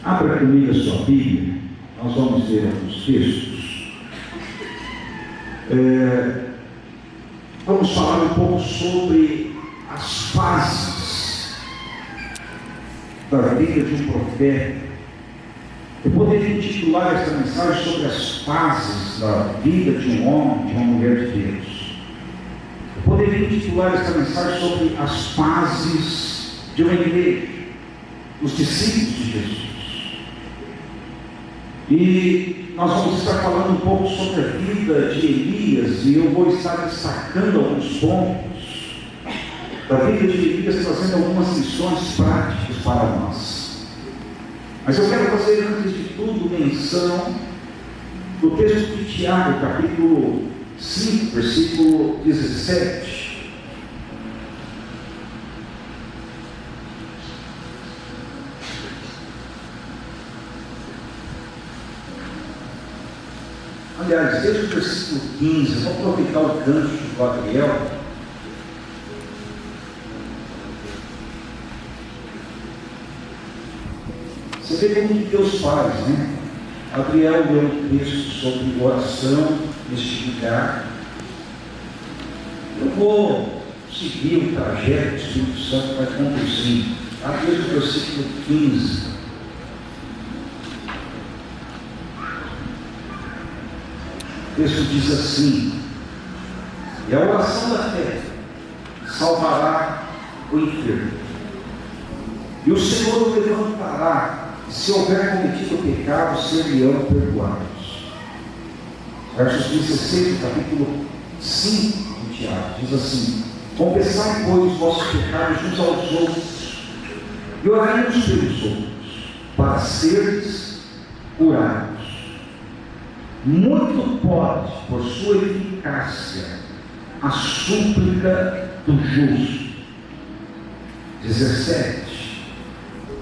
Abra comigo a sua Bíblia, nós vamos ler alguns textos. Vamos falar um pouco sobre as fases da vida de um profeta. Eu poderia intitular esta mensagem sobre as fases da vida de um homem, de uma mulher de Deus. Eu poderia intitular esta mensagem sobre as fases de uma igreja, os discípulos de Jesus. E nós vamos estar falando um pouco sobre a vida de Elias, e eu vou estar destacando alguns pontos da vida de Elias, trazendo algumas lições práticas para nós. Mas eu quero fazer, antes de tudo, menção do texto de Tiago, capítulo 5, versículo 17. Aliás, desde o versículo 15, eu vou aproveitar o gancho do Adriel. Você vê como que Deus faz, né? Adriel leu um texto sobre oração, mistificar. Eu vou seguir o trajeto que o Espírito Santo vai conduzir. Desde o versículo 15. O texto diz assim: e a oração da fé salvará o enfermo, e o Senhor o levantará, e se houver cometido pecado, ser-lhe-ão perdoados. Versos 16 do capítulo 5 de Tiago diz assim: confessai, pois, os vossos pecados uns aos outros, e orai uns pelos outros, para seres curados. Muito pode, por sua eficácia, a súplica do justo. 17.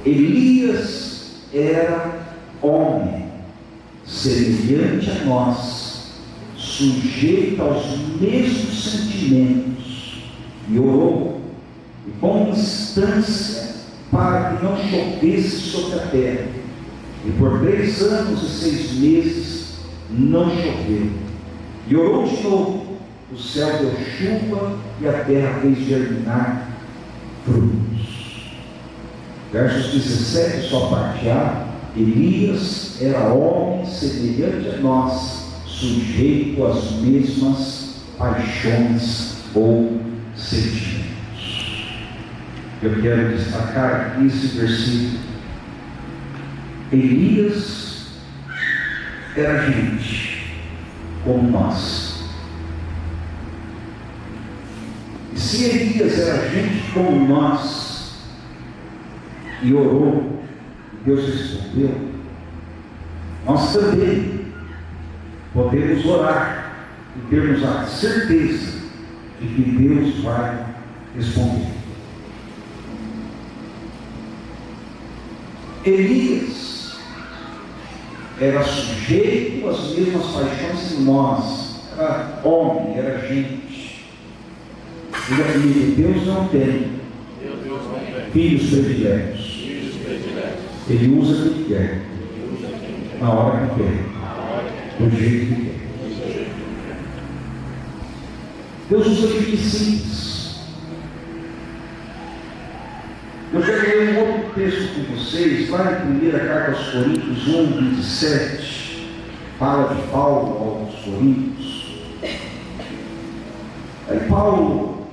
Elias era homem, semelhante a nós, sujeito aos mesmos sentimentos, e orou, e com instância, para que não chovesse sobre a terra. E por 3 anos e 6 meses, não choveu. E orou de novo, o céu deu chuva e a terra fez germinar frutos. Versos 17, só parte A: Elias era homem semelhante a nós, sujeito às mesmas paixões ou sentimentos. Eu quero destacar aqui esse versículo. Elias era gente como nós. E se Elias era gente como nós e orou, e Deus respondeu, nós também podemos orar e termos a certeza de que Deus vai responder. Elias era sujeito às mesmas paixões que nós, era homem, era gente. Diga comigo: Deus não tem filhos prediletos. Ele usa o que quer, na hora que quer, do jeito que quer. Deus usa gente simples. Eu quero ler um outro texto com vocês, lá em 1 Carta aos Coríntios 1:27, fala de Paulo aos Coríntios. Aí Paulo,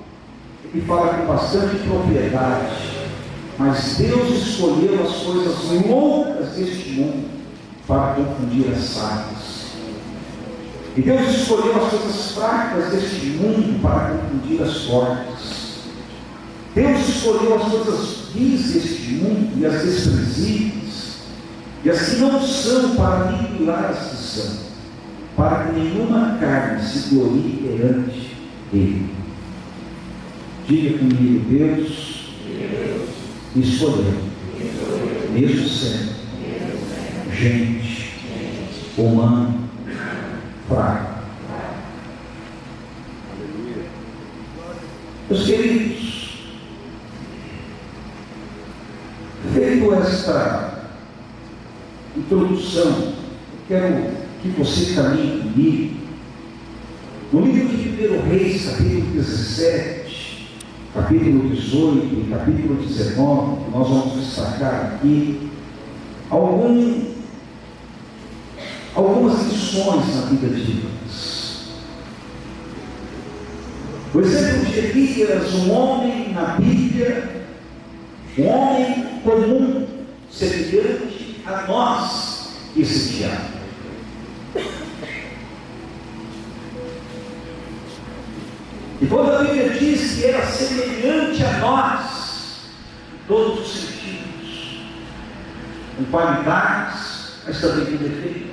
ele fala com bastante propriedade: mas Deus escolheu as coisas loucas deste mundo para confundir as sábias. E Deus escolheu as coisas fracas deste mundo para confundir as fortes. Deus escolheu as coisas vis deste mundo e as desprezíveis, e as que não são, para aniquilar as que são, para que nenhuma carne se glorie perante Ele. Diga comigo: Deus escolheu, mesmo sendo gente, humano, fraco. Meus queridos, feito esta introdução, eu quero que você caminhe comigo no livro de 1 Reis, capítulo 17, capítulo 18 e capítulo 19, que nós vamos destacar aqui algumas lições na vida de Deus. O exemplo de Elias, um homem na Bíblia, um homem comum, semelhante a nós, esse diabo. E quando a Bíblia diz que era semelhante a nós, em todos os sentidos, com qualidades, mas também com defeitos,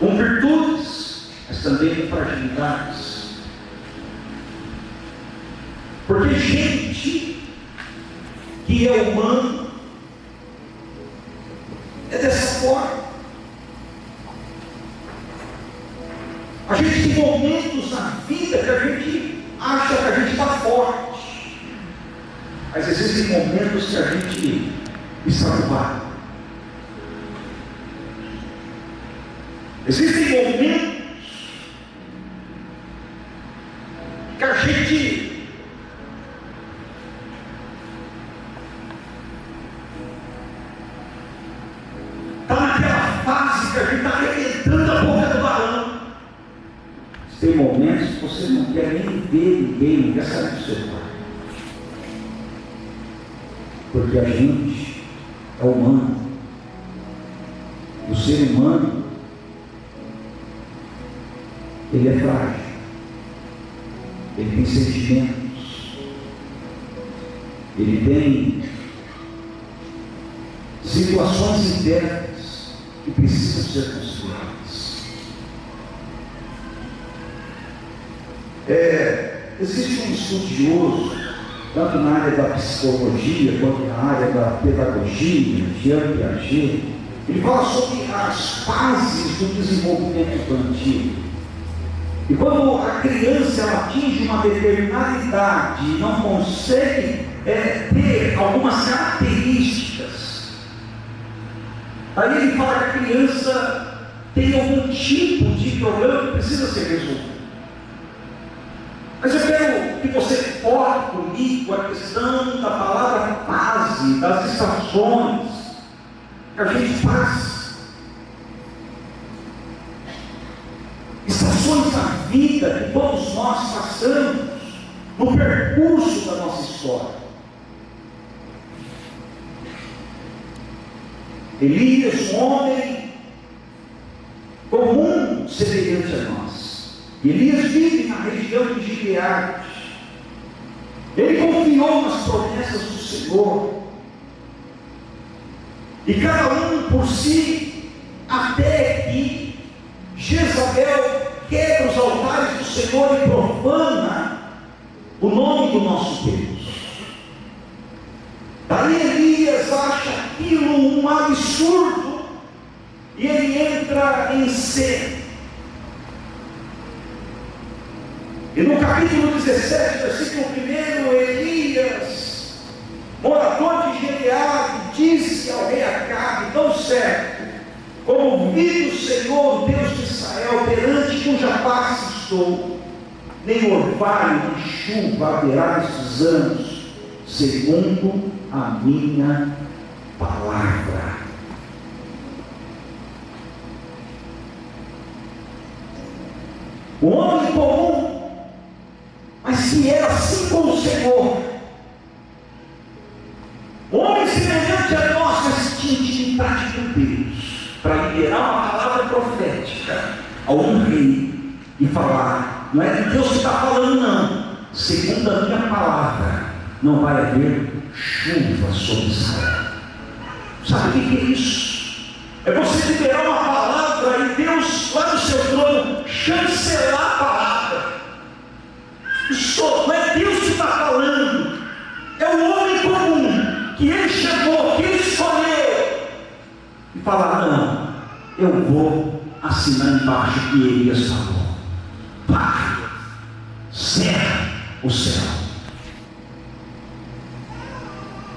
com virtudes, mas também com fragilidades. Porque gente que é humano é dessa forma. A gente tem momentos na vida que a gente acha que a gente está forte, mas existem momentos que a gente está roubado. Existem momentos que a gente está naquela fase que a gente está arrebentando a boca do balão. Tem momentos que você não quer nem ver ninguém, não quer saber do seu pai. Porque a gente é humano. O ser humano, ele é frágil. Ele tem sentimentos. Ele tem situações internas que precisam ser consideradas. Existe um estudioso, tanto na área da psicologia quanto na área da pedagogia, Jean Piaget. Ele fala sobre as fases do desenvolvimento infantil. E quando a criança ela atinge uma determinada idade e não consegue ter algumas características, aí ele fala que a criança tem algum tipo de problema que precisa ser resolvido. Mas eu quero que você foque comigo a questão da palavra fase, das estações que a gente passa. Estações da vida que todos nós passamos no percurso da nossa história. Elias, um homem comum, semelhante a nós. Elias vive na região de Gileade. Ele confiou nas promessas do Senhor. E cada um por si, até que Jezabel quebra os altares do Senhor e profana o nome do nosso Deus. Daí Elias acha aquilo um absurdo e ele entra em cena. E no capítulo 17, versículo 1, Elias, morador de Gileade, disse ao rei Acabe: tão certo como vive o Senhor, Deus de Israel, perante cuja face estou, nem orvalho de chuva haverá nestes anos, segundo a minha palavra. O homem comum, mas que era assim com o Senhor, homem semelhante a nós, mas tinha intimidade com Deus, para liberar uma palavra profética a um rei e falar: não é Deus que está falando, não, segundo a minha palavra, não vai haver chuva sobre Israel. Sabe o que é isso? É você liberar uma palavra e Deus, lá no seu trono, chancelar a palavra. Isso não é Deus que está falando, é o homem comum que ele chamou, que ele escolheu, e falar: não, eu vou assinar embaixo que Elias falou. Pai, cerra o céu.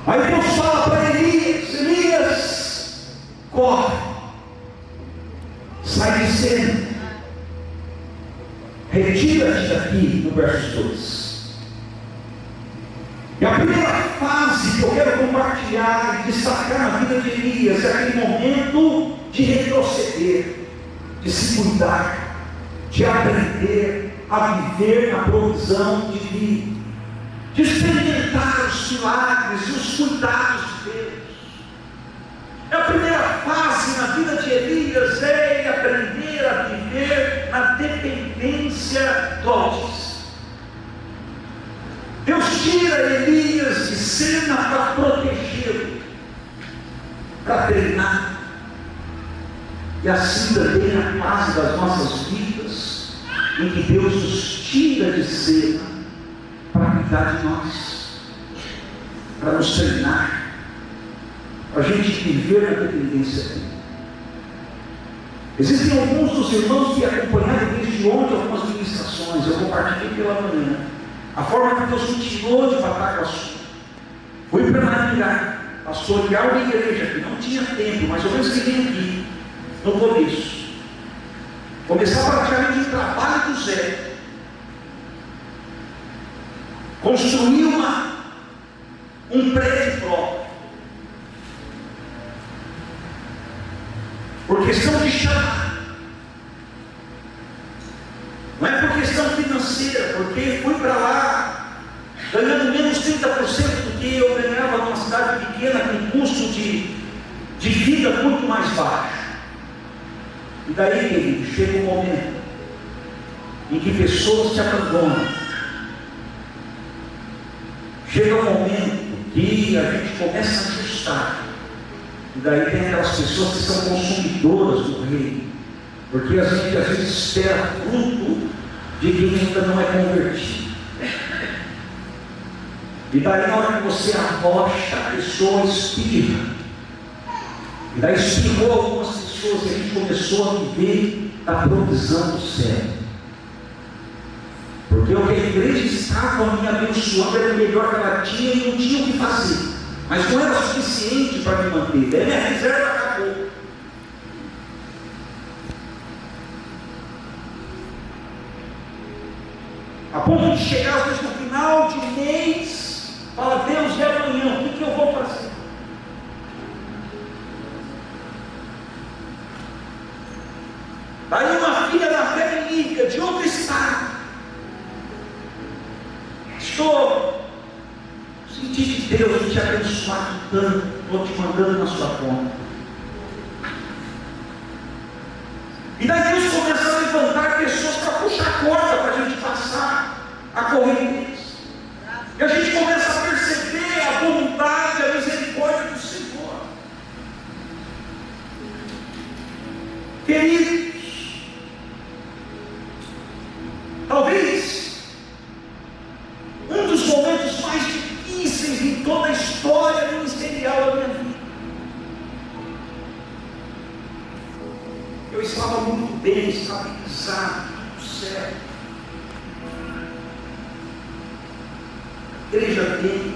Aí Deus fala para Elias: sai de cena. Retira-te daqui, no verso 2. E a primeira fase que eu quero compartilhar e destacar na vida de Elias é aquele momento de retroceder, de se cuidar, de aprender a viver na provisão divina, de experimentar os milagres e os cuidados de Deus. A primeira fase na vida de Elias é ele aprender a viver na dependência do Altíssimo. Deus tira Elias de cena para protegê-lo, para treinar. E assim também na fase das nossas vidas, em que Deus nos tira de cena para cuidar de nós, para nos treinar, para a gente viver na dependência dele. Existem alguns dos irmãos que acompanharam desde ontem algumas ministrações. Eu compartilhei pela manhã a forma que Deus me tirou de Pataguaçu. Fui para Maringá, pastorear uma igreja que não tinha tempo, mais ou menos que nem aqui, no começo. Começar praticamente o trabalho do zero. Construir um prédio próprio. Por questão de chamar. Não é por questão financeira, porque fui para lá ganhando menos 30% do que eu ganhava numa cidade pequena, com custo de vida muito mais baixo. E daí, querido, chega um momento em que pessoas te abandonam. Chega um momento que a gente começa a ajustar. E daí tem aquelas pessoas que são consumidoras do reino, porque a gente às vezes espera fruto de quem ainda não é convertido. E daí na hora que você arrocha, a pessoa espirra. E daí espirrou algumas pessoas e a gente começou a viver a provisão do céu. Porque o que a igreja estava me abençoando era o melhor que ela tinha e não tinha o que fazer. Mas não era suficiente para me manter. Daí minha reserva acabou. A ponto de chegar às vezes no final de mês, fala: Deus, e amanhã, o que eu vou fazer? Aí uma filha da fé me liga, de outro estado: estou senti de Deus te abençoar tanto, estou te mandando na sua conta. E daí Deus começa a levantar pessoas para puxar a corda para a gente passar a corrente. E a gente começa a perceber a bondade, a misericórdia do Senhor. Queridos, talvez um dos momentos mais difíceis em toda a história ministerial da minha vida. Eu estava muito bem estabilizado, tudo certo. A igreja bem.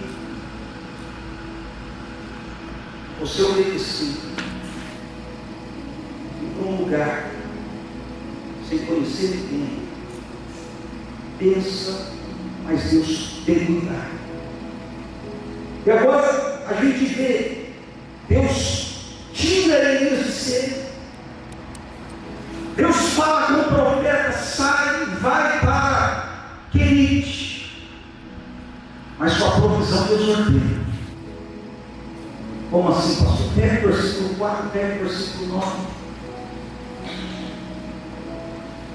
Você obedeceu. Ir para um lugar sem conhecer ninguém. Pensa, mas Deus tem cuidado. E agora a gente vê Deus tira Elias de cena. Deus fala com o profeta: sai, vai para Querite. Mas com a provisão Deus ordena. Como assim, pastor? Pega o versículo 4, pega o versículo 9.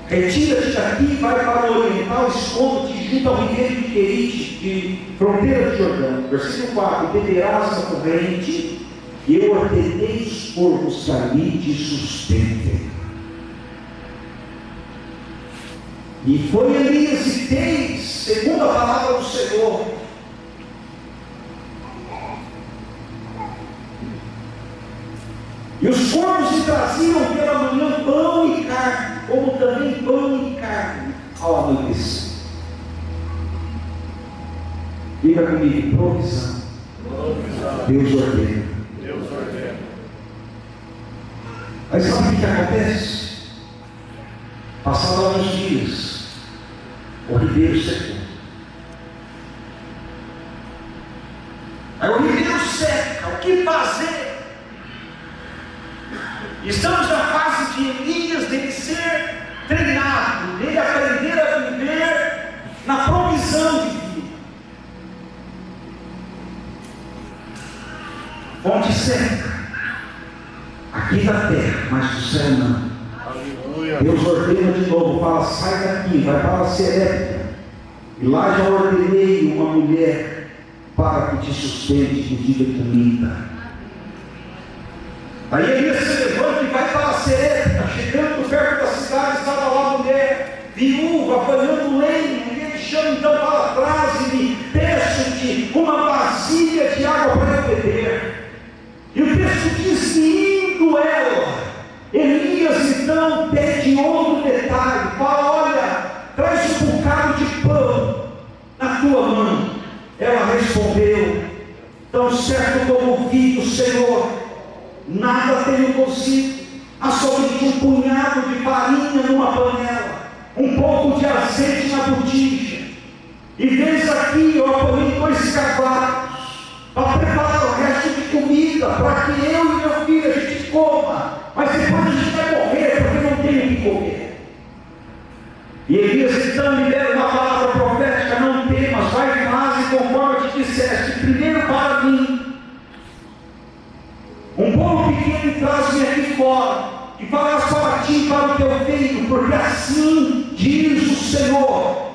Retira-te daqui e vai para o oriental, esconde-te junto ao ribeiro de Querite, de fronteira de Jordão. Versículo 4: beberás a corrente, e eu ordenei os porcos que ali te sustentem. E foi Elias e fez segundo a palavra do Senhor. E os porcos lhe traziam pela manhã pão e carne, como também pão e carne ao anoitecer. Diga comigo: provisão. Deus ordena. Deus ordena. Mas sabe o que acontece? Passados alguns dias, o ribeiro secou. Aí o ribeiro seca, o que fazer? Estamos na fase de Elias, dele ser treinado, dele aprender a viver na provisão de vida. Fonte seca, aqui da terra, mas do céu não. Aleluia. Deus ordena de novo, fala, sai daqui, vai para Serepta. E lá já ordenei uma mulher para que te sustente, que te dê comida. Aí Elias se levanta e vai para Serepta. Chegando perto da cidade, estava lá a mulher, viúva, apanhando lenha. E ele chama então para trás e me peço-te uma vasilha de água para eu beber. E o texto diz que indo ela, Elias então pede outro detalhe, fala, olha, traz um bocado de pão na tua mão. Ela respondeu, tão certo como ouvi do Senhor, nada tenho cozido, há somente um punhado de farinha numa panela, um pouco de azeite na botija, e vês aqui, eu apanhei 2 cavalos, para preparar o resto de comida, para que eu e meu filho a gente coma, mas depois a gente vai morrer, porque não tem o que comer. E Elias então me deu uma palavra profética, não temas, vai e faz conforme eu te disseste, primeiro para mim, um bolo pequeno e traz-me aqui fora, e farás para ti e para o teu filho, porque assim diz o Senhor,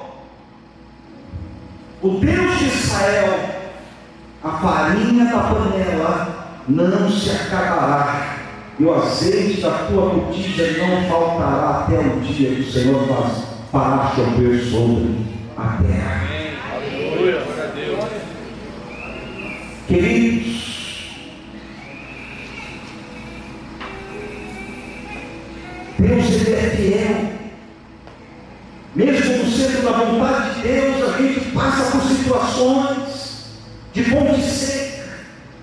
o Deus de Israel, a farinha da panela não se acabará, e o azeite da tua botija não faltará até o dia que o Senhor fará chover sobre a terra. Aleluia. Queridos, Deus ele é fiel. Mesmo no centro da vontade de Deus, a gente passa por situações de fonte seca,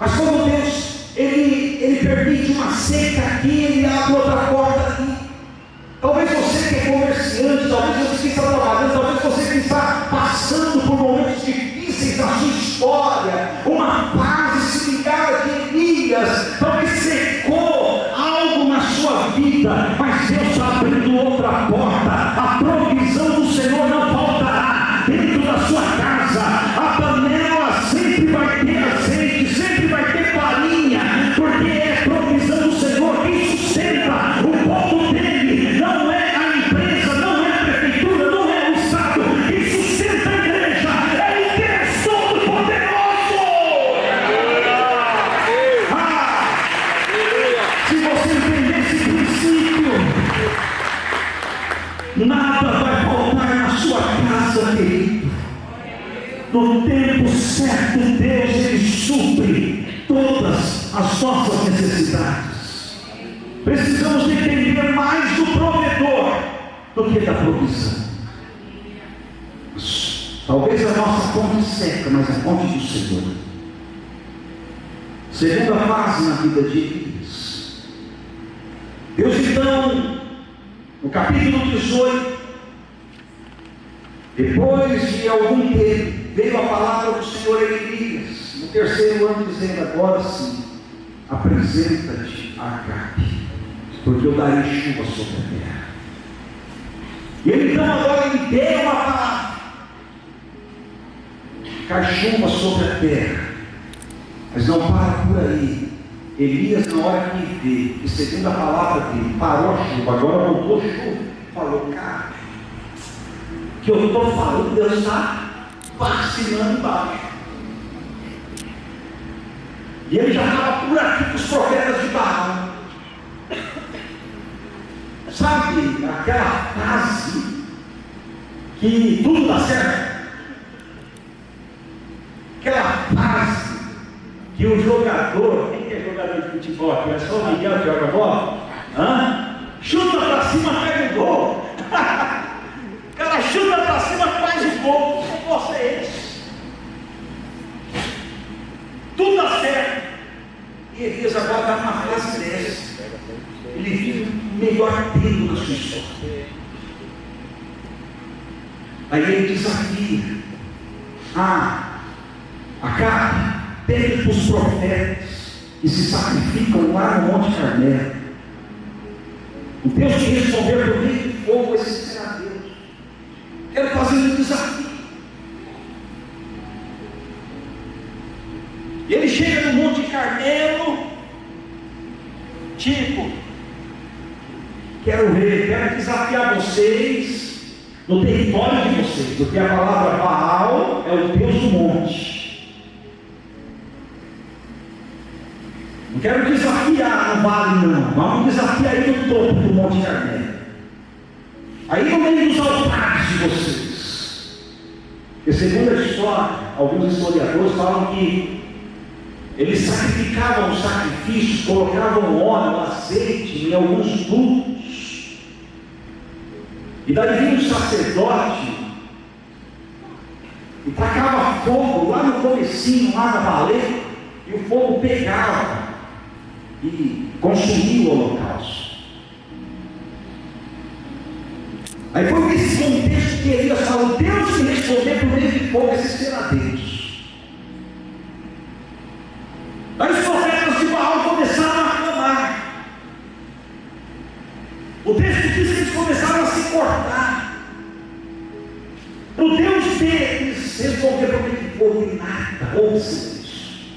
mas como Deus ele permite uma seca aqui, ele abre outra porta aqui. Talvez você que é comerciante, talvez você que está trabalhando, talvez você que está passando por momentos difíceis na sua história, uma fase similar de Elias, talvez secou algo na sua vida, mas Deus está abrindo outra porta. A provisão do Senhor não faltará dentro da sua casa. A panela sempre vai ter azeite, sempre vai ter farinha, porque é provisão do Senhor. Quem sustenta o povo dele não é a empresa, não é a prefeitura, não é o Estado. Quem sustenta a igreja é o Deus Todo-Poderoso. Se você entender esse princípio, nada vai faltar na sua casa, querido. No tempo certo, Deus ele supre todas as nossas necessidades. Precisamos entender mais do provedor do que da provisão. Talvez a nossa fonte seca, mas a fonte do Senhor. Segunda fase na vida de Elias. Deus então, no capítulo 18, depois de algum tempo, veio a palavra do Senhor a Elias, no 3º ano, dizendo, agora sim, apresenta-te a Acabe, porque eu darei chuva sobre a terra. E ele então agora lhe deu uma palavra, cai chuva sobre a terra, mas não para por aí. Elias, na hora que vê, que segundo a palavra dele, parou a chuva, agora voltou a chuva, falou, cara, que eu estou falando, Deus está vacinando embaixo. E ele já estava por aqui com os profetas de Baal. Sabe aquela frase que tudo dá certo? Aquela frase que o jogador, quem é jogador de futebol aqui? É só o Miguel que joga bola? Chuta para cima, pega o gol. O cara chuta para cima, faz o gol. Que negócio é esse? Tudo dá certo. E Elias agora está numa fase dessa. Ele vive meio ardendo na sua história. Aí ele desafia: Acabe, pede para os profetas que se sacrificam lá no Monte Carmelo. O Deus que respondeu por meio de fogo, esse será Deus. Quero fazer um desafio. E ele chega no Monte Carmelo, tipo: quero desafiar vocês no território de vocês, porque a palavra Baal é o Deus do monte. Não quero desafiar no vale, não. Vamos desafiar aí no topo do Monte Carmelo, aí no meio dos altares de vocês. E segundo a história, alguns historiadores falam que eles sacrificavam os sacrifícios, colocavam óleo, azeite em alguns cultos, e daí vinha um sacerdote e tacava fogo lá no comecinho, lá na valeta, e o fogo pegava e consumia o holocausto. Aí foi nesse contexto que Elias falou: Deus que responder por meio de fogo, esse será Deus. Aí os profetas de Baal começaram a clamar. O texto diz que eles começaram a se cortar. O Deus deles respondeu por meio de fogo e nada. Ouça isso.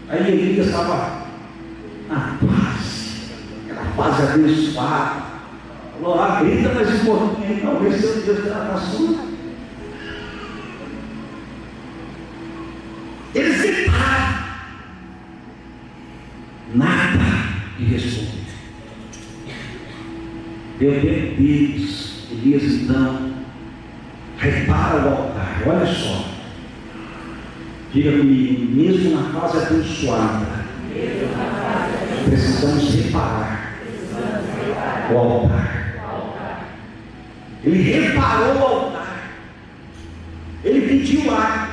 Aí Elias estava na paz, aquela paz abençoada. Falou: grita mais um pouquinho aí, talvez seu Deus terá sua. Eles gritaram, nada de responder. Deu tempo deles. Elias então repara o altar. Olha só, diga comigo: mesmo na fase abençoada, precisamos reparar o altar. Ele reparou o altar. Ele pediu água.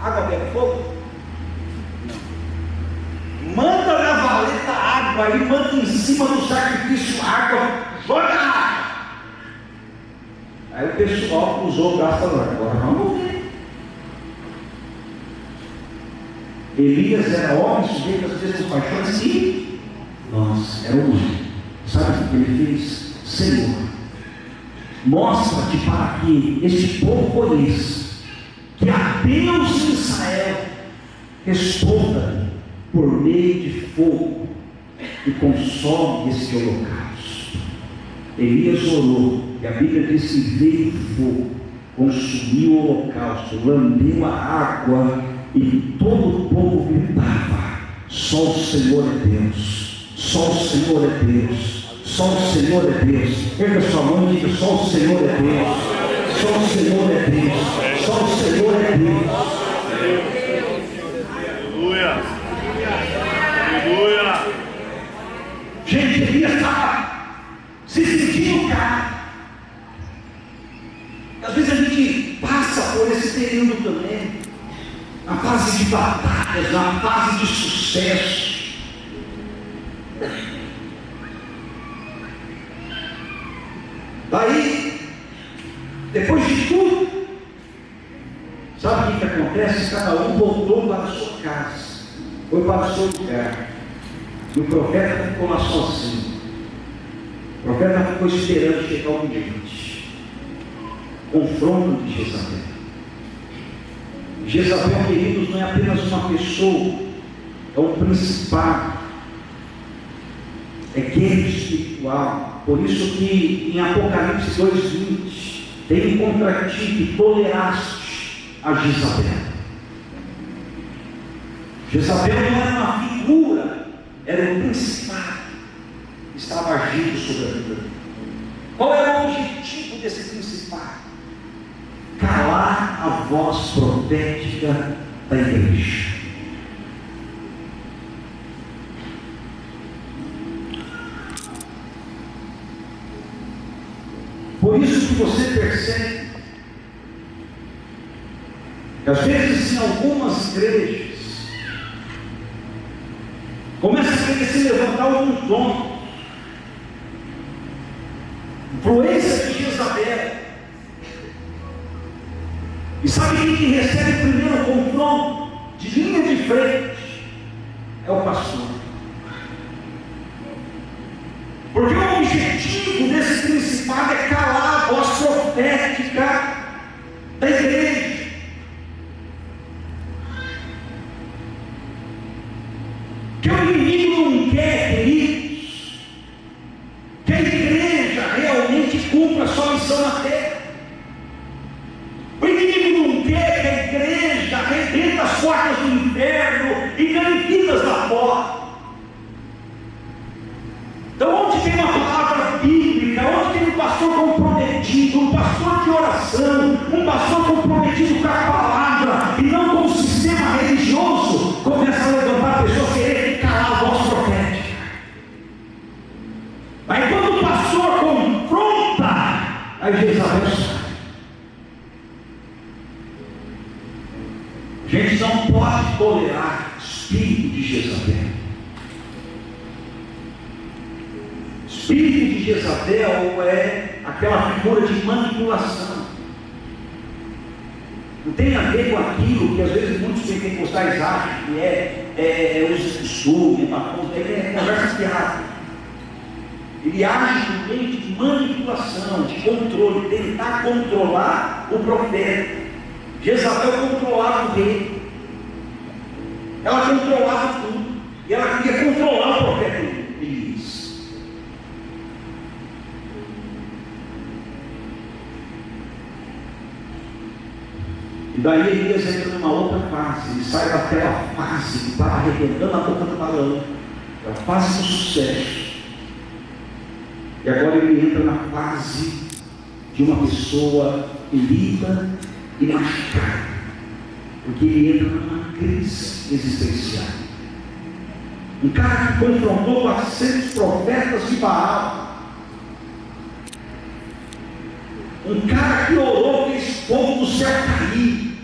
Água pega fogo? Não. Manda na valeta água e manda em cima do sacrifício água. Joga água. Aí o pessoal cruzou o braço e falou: agora vamos ver. Elias era homem, sujeito às mesmas paixões. Sim. Nossa, era homem. Sabe o que ele fez? Senhor, mostra-te para que este povo conheça que a Deus de Israel responda por meio de fogo e consome este holocausto. Elias orou, e a Bíblia diz que veio fogo, consumiu o holocausto, lambeu a água, e todo o povo gritava: só o Senhor é Deus, só o Senhor é Deus, só o Senhor é Deus. Erga sua mão e diga: só o Senhor é Deus, só o Senhor é Deus, só o Senhor é Deus. Aleluia, aleluia. Gente, Elias estava se sentindo cara. Às vezes a gente passa por esse período também, na fase de batalhas, na fase de sucesso. Daí, depois de tudo, sabe o que acontece? Cada um voltou para a sua casa, foi para o seu lugar, e o profeta ficou lá sozinho. O profeta ficou esperando chegar o ambiente, confronto de Jezabel. Jezabel, queridos, não é apenas uma pessoa, é um principado, é guerra espiritual. Por isso que em Apocalipse 2:20 tem contra ti que toleraste a Jezabel. Jezabel não era uma figura, era um principado que estava agindo sobre a vida. Qual era o objetivo desse principado? Calar a voz profética da igreja. Por isso que você percebe que às vezes em algumas igrejas começa a querer se levantar alguns dons, influência de Jezabel, E sabe quem que recebe o primeiro confronto de linha de frente? É o pastor. Porque o objetivo desse principado é calar a voz profética da igreja. Que o inimigo não quer, queridos, que a igreja realmente cumpra a sua missão na terra. O inimigo não quer que a igreja arrebente as portas do inferno e ganhe vidas lá fora. Então, onde tem uma palavra bíblica, onde tem um pastor comprometido, um pastor de oração, um pastor comprometido com a palavra e não com o sistema religioso, começa a levantar pessoas querendo calar a voz profética. Aí quando o pastor confronta, aí Jezabel sai. A gente não pode tolerar o espírito de Jezabel. O espírito de Jezabel é aquela figura de manipulação. Não tem a ver com aquilo que às vezes muitos pentecostais acham que é uso de costume, é conversa fiada. Ele age no meio de manipulação, de controle, tentar controlar o profeta. Jezabel controlava o rei, ela controlava tudo, e ela queria controlar o profeta Elias. E daí Elias entra numa outra fase, ele sai daquela fase que estava arrebentando a boca do balão, a fase do sucesso, e agora ele entra na fase de uma pessoa ferida e machucado, porque ele entra numa crise existencial. Um cara que confrontou 400 profetas de Baal, um cara que orou, fez fogo do céu cair,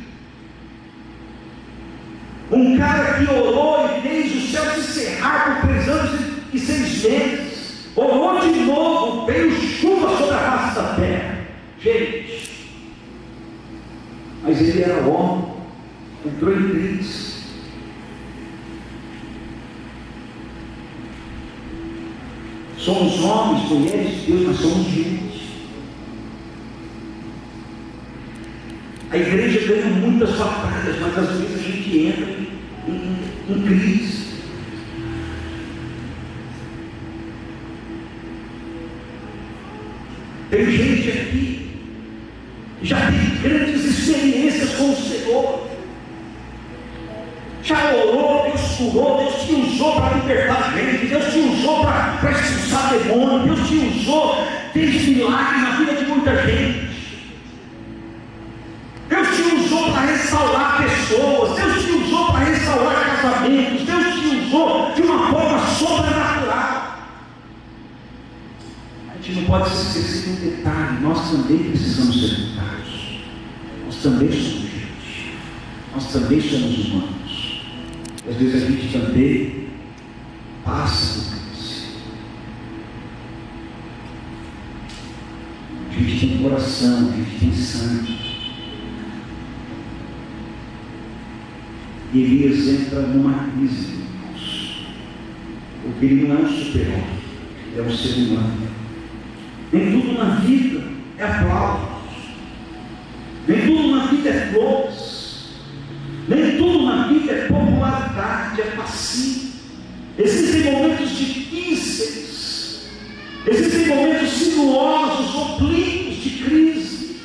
um cara que orou e fez o céu se cerrar por 3 anos e 6 meses, orou de novo, veio chuva sobre a face da terra. Gente, mas ele era homem, entrou em crise. Somos homens, mulheres de Deus, mas somos gente. A igreja ganha muitas batalhas, mas às vezes a gente entra em crise. Tem gente aqui que já tem grandes experiências com o Senhor, já orou, Deus curou, Deus te usou para libertar gente, Deus te usou para expulsar demônio, Deus te usou, fez milagre na vida de muita gente, Deus te usou para restaurar pessoas, Deus te usou para restaurar casamentos, Deus te usou de uma forma sobrenatural. A gente não pode se esquecer de um detalhe: nós também precisamos ser curados, nós também somos gente, nós também somos humanos. Às vezes a gente também passa por isso. A gente tem coração, a gente tem sangue. E Elias entra numa crise, irmãos, porque ele não é um super-homem, ele é um ser humano. Nem tudo na vida é aplausos, nem tudo na vida é flores, nem tudo na vida é popularidade, é passinho. Existem momentos difíceis, existem momentos sinuosos, oblíquos de crise.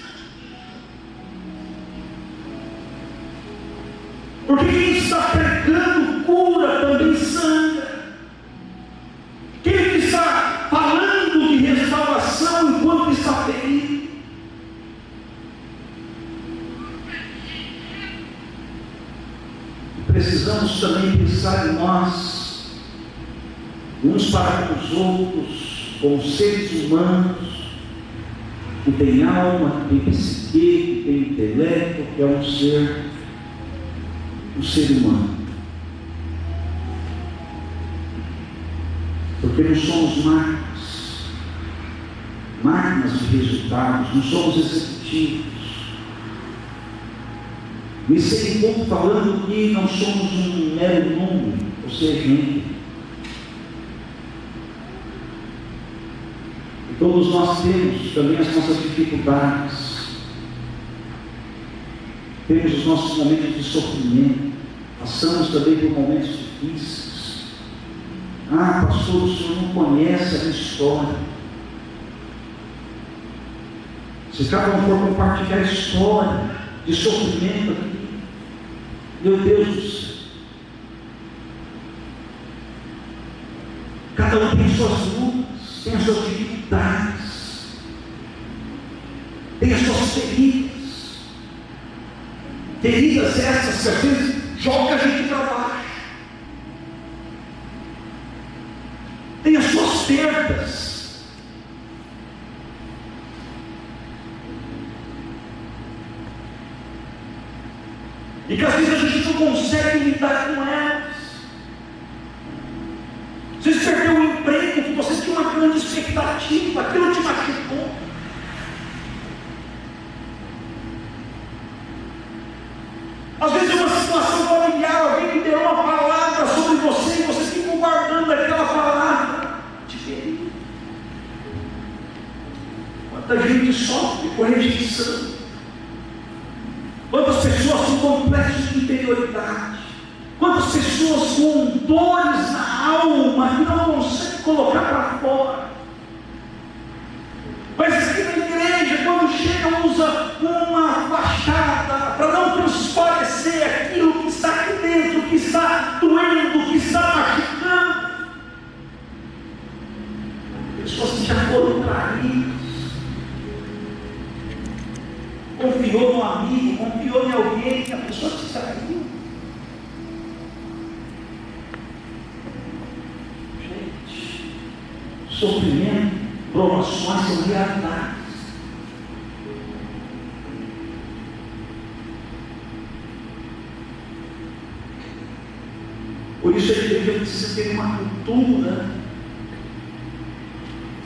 Porque quem está pregando cura também sangra. Quem está falando de restauração enquanto está ferido. Precisamos também pensar em nós, uns para com os outros, como seres humanos, que tem alma, que tem psique, que tem intelecto, que é um ser humano. Porque não somos máquinas de resultados, não somos executivos. Nesse encontro falando que não somos um mero número, ou seja, gente. E todos nós temos também as nossas dificuldades, temos os nossos momentos de sofrimento, passamos também por momentos difíceis. Ah, pastor, o senhor não conhece a minha história. Se cada um for compartilhar a história de sofrimento aqui, meu Deus do céu, cada um tem suas lutas, tem as suas dificuldades, tem as suas feridas essas que às vezes jogam a gente para baixo, tem as suas perdas. E que às vezes a gente não consegue lidar com elas. Você perdeu o emprego, que você tinha uma grande expectativa, aquilo te machucou. Às vezes é uma situação familiar, alguém que deu uma palavra sobre você e você fica guardando aquela palavra. Te feriu. Quanta gente sofre com rejeição. Quantas pessoas com complexos de inferioridade, quantas pessoas com dores na alma que não conseguem colocar para fora. Mas aqui na igreja, quando chega, usa uma fachada para não transparecer aquilo que está aqui dentro, que está doendo, que está machucando. Pessoas que já foram traídas, confiou no amigo, confiou em alguém, que a pessoa te traiu. Gente, sofrimento, provações são realidades. Por isso a igreja precisa ter uma cultura,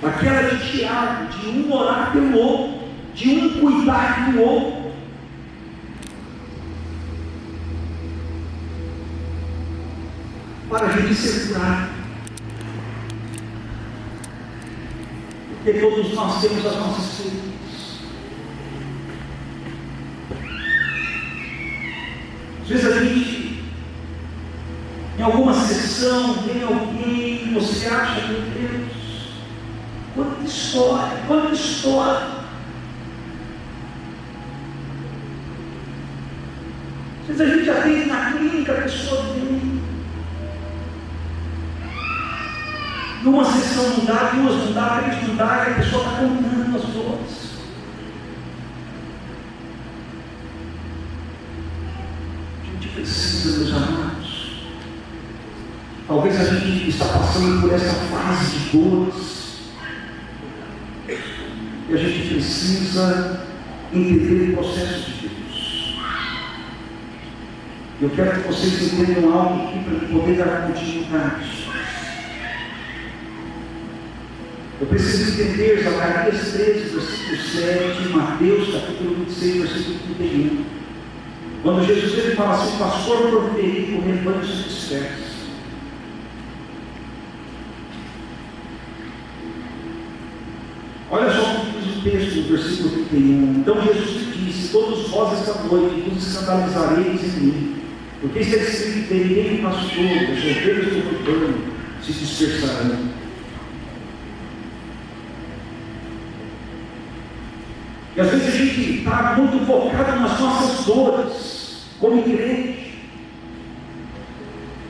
aquela de Tiago, de um orar pelo outro, de um cuidar do outro. Para a gente ser curado. Porque todos nós temos as nossas feridas. Às vezes a gente, em alguma sessão, vem alguém e você acha, meu Deus, quanta história, quanta história. Às vezes a gente atende na clínica, a pessoa vem. Numa sessão não dá, duas não dá, três não dá, e a pessoa está contando as dores. A gente precisa, meus amados. Talvez a gente está passando por essa fase de dores. E a gente precisa entender o processo de Deus. Eu quero que vocês entendam algo aqui para poder dar continuidade. Eu preciso entender Zacarias 13, versículo 7, Mateus capítulo 26, versículo 31. Quando Jesus ele fala assim, pastor proferido, o rebanho se dispersa. Olha só o que diz o texto do versículo 31. Então Jesus disse, todos vós esta noite vos escandalizareis em mim, porque está escrito, terei um pastor, as ovelhas do rebanho se dispersarão. E às vezes a gente está muito focado nas nossas dores, como igreja.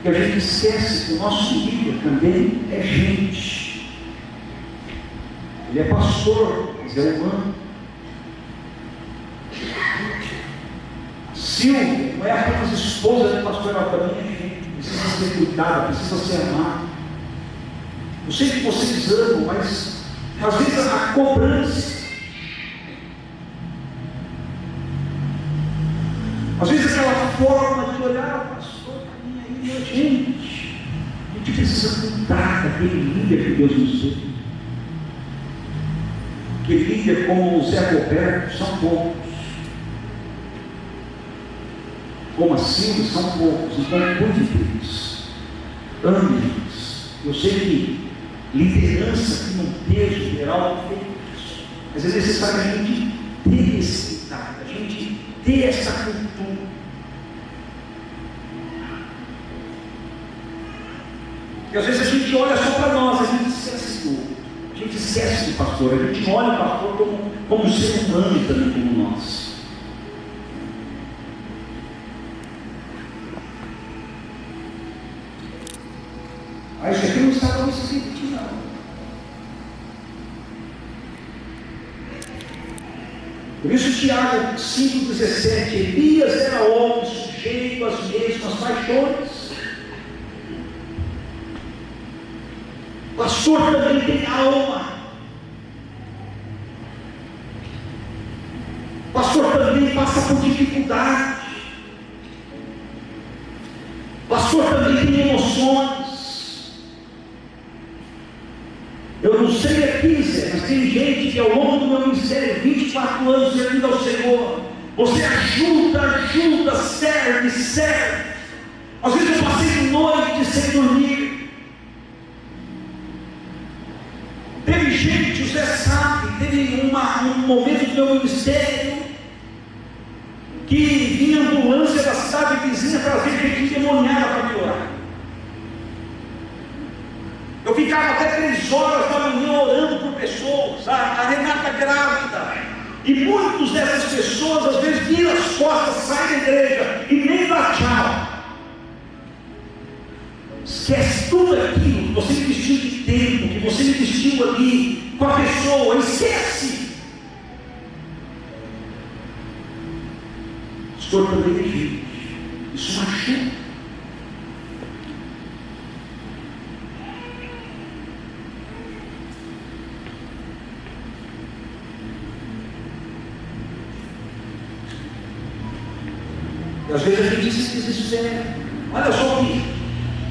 E a gente esquece que o nosso líder também é gente. Ele é pastor, mas é humano. Silvia não é apenas esposa do pastor, ela também é gente. Precisa ser cuidada, precisa ser amada. Eu sei que vocês amam, mas às vezes a cobrança, às vezes aquela forma de olhar, pastor, aí, gente, a gente precisa cuidar daquele líder que Deus nos deu. Que líder como o Zé Roberto são poucos. como a Silvia, são poucos, então cuide deles, ame-os. Eu sei que liderança tem um peso geral, mas é necessário a gente ter esse cuidado, a gente ter essa cultura. E às vezes a gente olha só para nós, a gente esquece do outro, a gente esquece do pastor, a gente olha o pastor como um ser humano também como nós. Isso aqui não está no escrito, não. Por isso Tiago 5,17, Elias era homem sujeito às mesmas paixões. O pastor também tem alma. O pastor também passa por dificuldades. O pastor também tem emoções. Eu não sei aqui, Zé, mas tem gente que ao longo do meu ministério, 24 anos servindo ao Senhor, você ajuda, serve. Às vezes eu passei noite sem dormir. Teve gente, o Zé sabe, teve um momento do meu ministério que vinha ambulância da cidade vizinha trazer gente endemoniada para me orar. Eu ficava até 3 horas da manhã orando por pessoas, a Renata grávida, e muitas dessas pessoas às vezes viram as costas, saem da igreja e nem dá tchau. Esquece tudo aquilo que você investiu de tempo, que você investiu ali com a pessoa, esquece. O Senhor também tem gente, isso machuca. Às vezes a gente se desespera. Olha só o que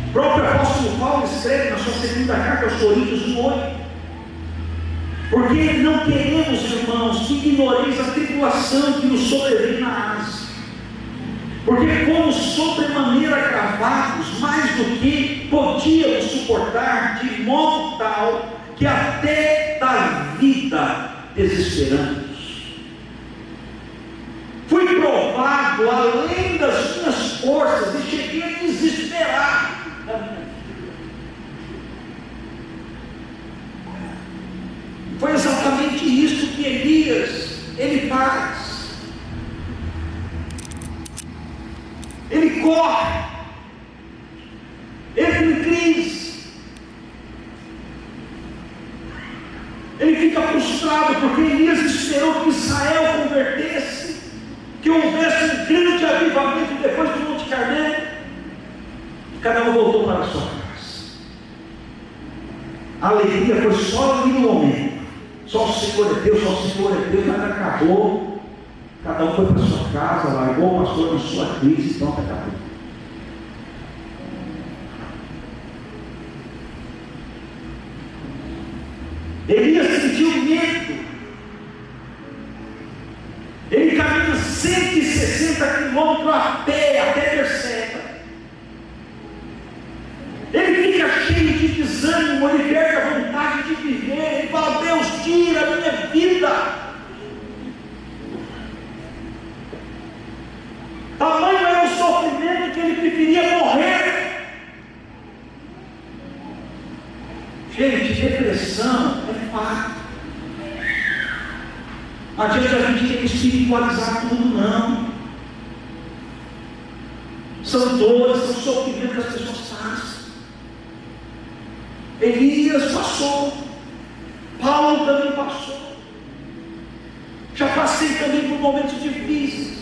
o próprio apóstolo Paulo escreve na sua segunda carta aos Coríntios 1:8. Porque não queremos, irmãos, que ignoreis a tribulação que nos sobrevém na Ásia. Porque fomos sobremaneira agravados, mais do que podíamos suportar, de modo tal que até da vida desesperamos. Fui provado além das minhas forças e cheguei a desesperar da minha vida. Foi exatamente isso que Elias, ele faz. Ele corre, ele tem crise, ele fica frustrado porque Elias esperou que Israel convertesse, que houvesse um grande avivamento depois do Monte Carmelo, e cada um voltou para a sua casa. A alegria foi só ali no momento. Só o Senhor é Deus, nada acabou. Cada um foi para a sua casa, largou o pastor na sua crise e pronto, acabou. Elias sentiu medo. Ele caminha 160 quilômetros a pé até Berseba. Ele fica cheio de desânimo, ele perde a vontade de viver. Ele fala: Deus, tira a minha vida. Tamanho era o sofrimento que ele preferia morrer. Gente, depressão é fato. Não adianta a gente ter que espiritualizar tudo, não. São dores, são sofrimentos que as pessoas passam. Elias passou, Paulo também passou. Já passei também por momentos difíceis,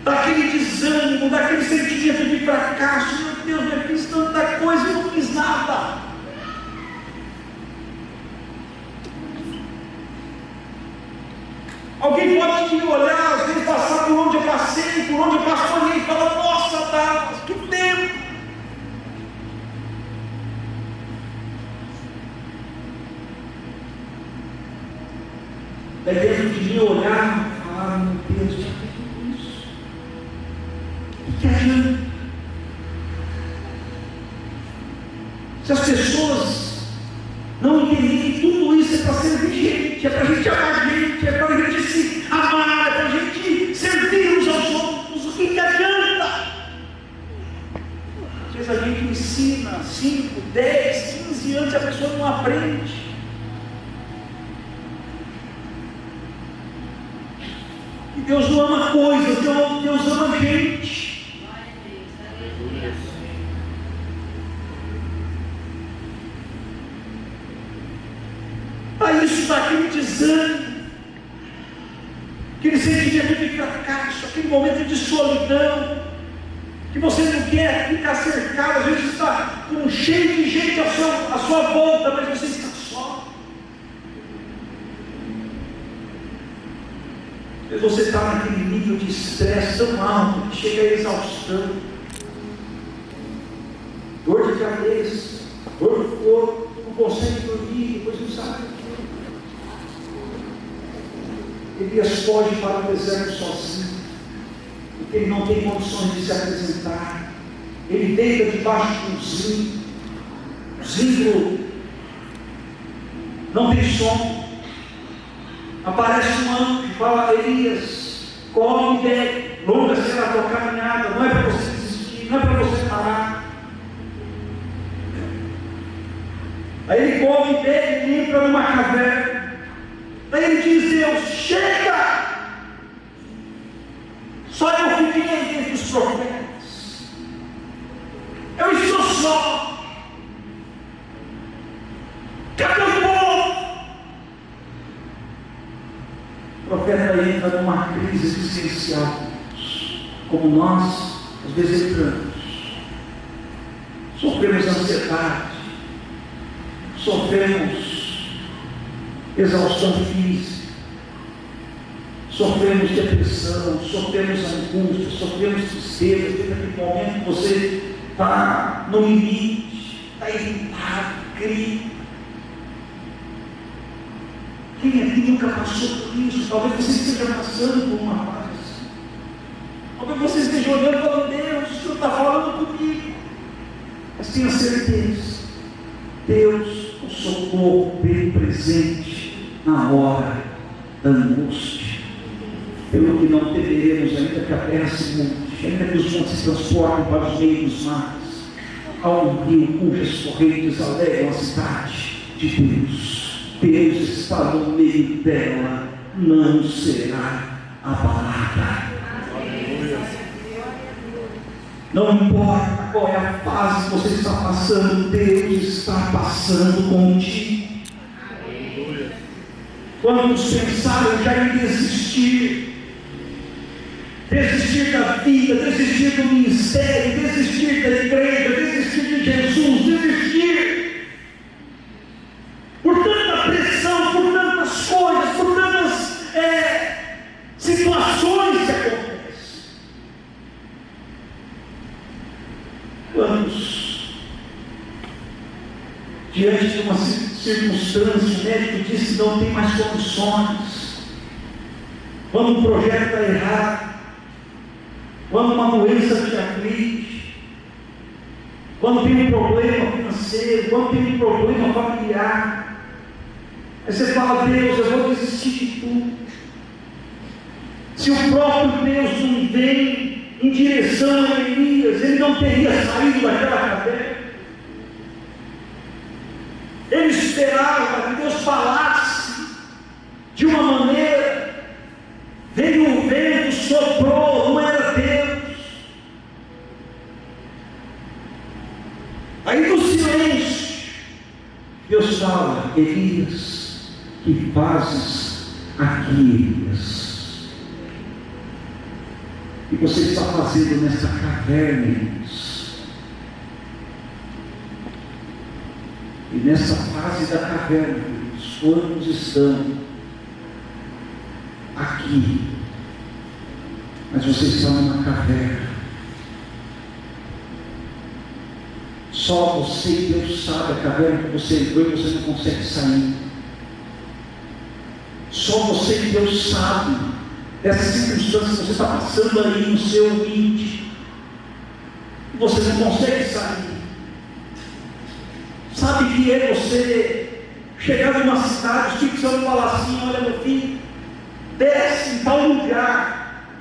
daquele desânimo, daquele sentimento de fracasso. Meu Deus, eu fiz tanta coisa e não fiz nada. Alguém pode me olhar, às vezes passar por onde eu passei, por onde eu pastoreei, e falar: nossa, Dallas, que tempo! É dentro de mim olhar e falar: meu Deus, Se as pessoas não entenderem que tudo isso é para servir gente, é para a gente amar gente, é para a gente se amar, é para a gente servir uns aos outros, o que adianta? Às vezes a gente ensina 5, 10, 15 anos e a pessoa não aprende. E Deus não ama coisas, Deus ama gente. Aí isso dá aquele desânimo, aquele sentimento de fracasso, aquele momento de solidão, que você não quer ficar cercado, às vezes está com cheio de gente à sua volta, mas você está só. Às vezes você está naquele nível de estresse tão alto que chega a exaustão, dor de cabeça, dor no corpo, não consegue dormir, depois não sabe. Elias foge para o deserto sozinho, porque ele não tem condições de se apresentar. Ele deita debaixo de um zinco, o zinco não tem som. Aparece um anjo e fala: Elias, come e bebe, longa será a tua caminhada, não é para você desistir, não é para você parar. Aí ele come e bebe e entra numa caverna. Daí ele diz: Deus, chega! Só eu fiquei entre os profetas. Eu estou só. Cadê o povo? O profeta entra numa crise existencial, como nós às vezes entramos. Sofremos ansiedade, sofremos exaustão física, sofremos depressão, sofremos angústia, sofremos tristeza. Tem aquele momento que você está no limite, está irritado, grita. Quem aqui nunca passou por isso? Talvez você esteja passando por uma fase assim. Talvez você esteja olhando e falando: Deus, o Senhor está falando comigo. Mas tenha certeza, Deus, o socorro bem presente na hora da angústia. Pelo que não temeremos, ainda que a terra se mude, ainda que os montes se transformem para os meios dos mares, há um rio cujas correntes alegram a cidade de Deus. Deus está no meio dela, não será abalada. Não importa qual é a fase que você está passando, Deus está passando contigo. Quantos pensaram já em desistir da vida, desistir do ministério, desistir da igreja, desistir de Jesus, desistir por tanta pressão, por tantas coisas, por tantas situações que acontecem. Quantos, diante de uma circunstância, o médico diz que não tem mais condições, quando um projeto está errado, quando uma doença te aflige, quando tem um problema financeiro, quando tem um problema familiar, aí você fala: Deus, eu vou desistir de tudo. Se o próprio Deus não vem em direção a Elias, ele não teria saído daquela caverna. Ele esperava que Deus falasse de uma maneira, veio o vento, soprou, não era Deus. Aí no silêncio, Deus fala: Elias, que fazes aqui, Elias? E você está fazendo nesta caverna, Elias? E nessa fase da caverna, quantos estão aqui? Mas você está numa caverna. Só você e Deus sabe a caverna que você entrou e você não consegue sair. Só você e Deus sabe dessas circunstâncias que você está passando aí no seu íntimo. Você não consegue sair. Sabe que é você chegar numa cidade, o Espírito Santo fala assim: olha meu filho, desce em tal lugar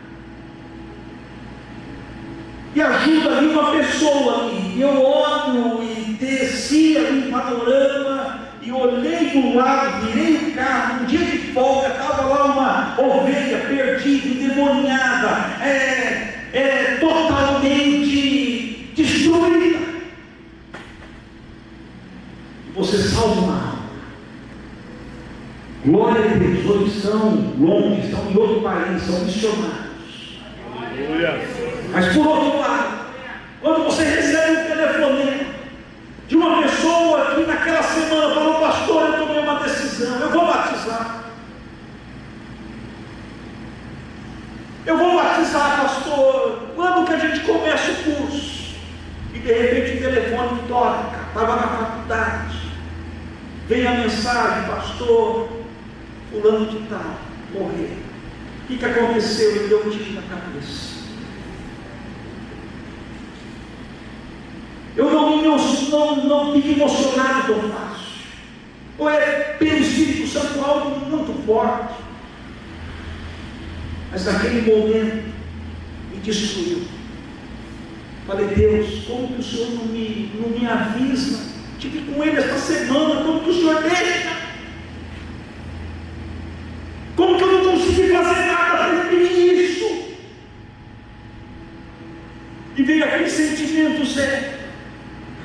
e ajuda ali uma pessoa ali. E eu olho e desci ali em Panorama e olhei do lado, virei o carro, um dia de folga, estava lá uma ovelha perdida, endemoniada, totalmente destruída. Você salva uma alma. Glória a Deus. Hoje estão longe, estão em outro país, são missionários. Mas por outro lado, quando você recebe um telefonema de uma pessoa que naquela semana falou: pastor, eu tomei uma decisão, eu vou batizar. Eu vou batizar, pastor. Quando que a gente começa o curso? E de repente o telefone toca, estava na faculdade. Vem a mensagem: pastor, fulano de tal, morreu. O que aconteceu? Ele deu um tiro na cabeça. Eu não fico emocionado tão fácil. Ou é pelo Espírito Santo algo muito forte. Mas naquele momento me destruiu. Falei: Deus, como que o Senhor não me avisa? Estive com ele esta semana, como que o Senhor deixa? Como que eu não consegui fazer nada para impedir isso? E veio aquele sentimento: Zé,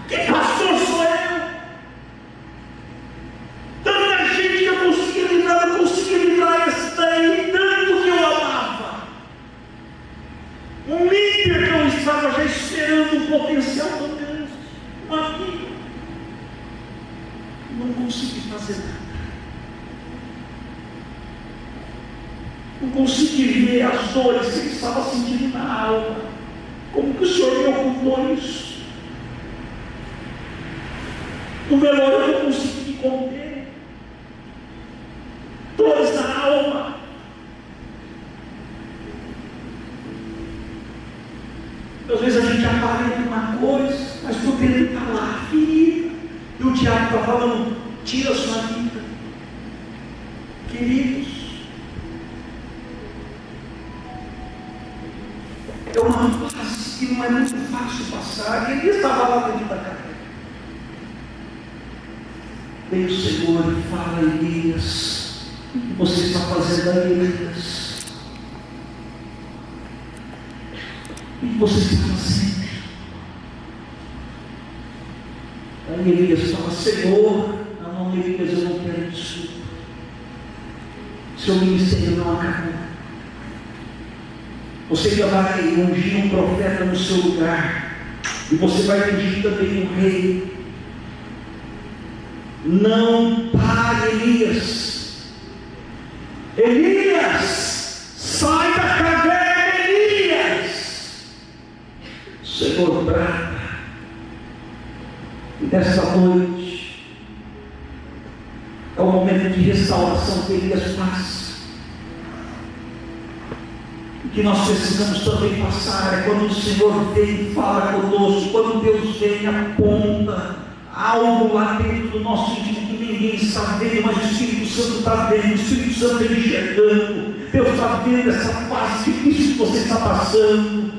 que pastor sou eu? Tanta gente que eu conseguia livrar esse daí, tanto que eu amava. Um líder que eu estava já esperando um potencial tão grande, um amigo. Não consegui fazer nada. Não consegui ver as dores que ele estava sentindo na alma. Como que o Senhor me ocultou isso? No velório eu não consegui me conter. Dores na alma. Às vezes a gente aparenta uma coisa, mas por dentro está lá, ferida. E o diabo está falando: tira a sua vida. Queridos, é uma fase que não é muito fácil passar. E ele estava lá dentro da cadeia. Vem o Senhor e fala: Elias, o que você está fazendo aí, Elias? O que você está fazendo? Aí Elias fala: Senhor, não, Elias, eu não quero desculpa. Seu ministério não acabou. Você já vai ungir um profeta no seu lugar, e você vai ungir também um rei. Não pare, Elias. Elias, sai da caverna, Elias. O Senhor brada. E nesta noite é o momento de restauração que Elias passa. O que nós precisamos também passar é quando o Senhor vem e fala conosco, quando Deus vem e aponta algo lá dentro do nosso íntimo que ninguém está vendo, mas o Espírito Santo está vendo, o Espírito Santo está enxergando. Deus está vendo essa fase difícil que você está passando.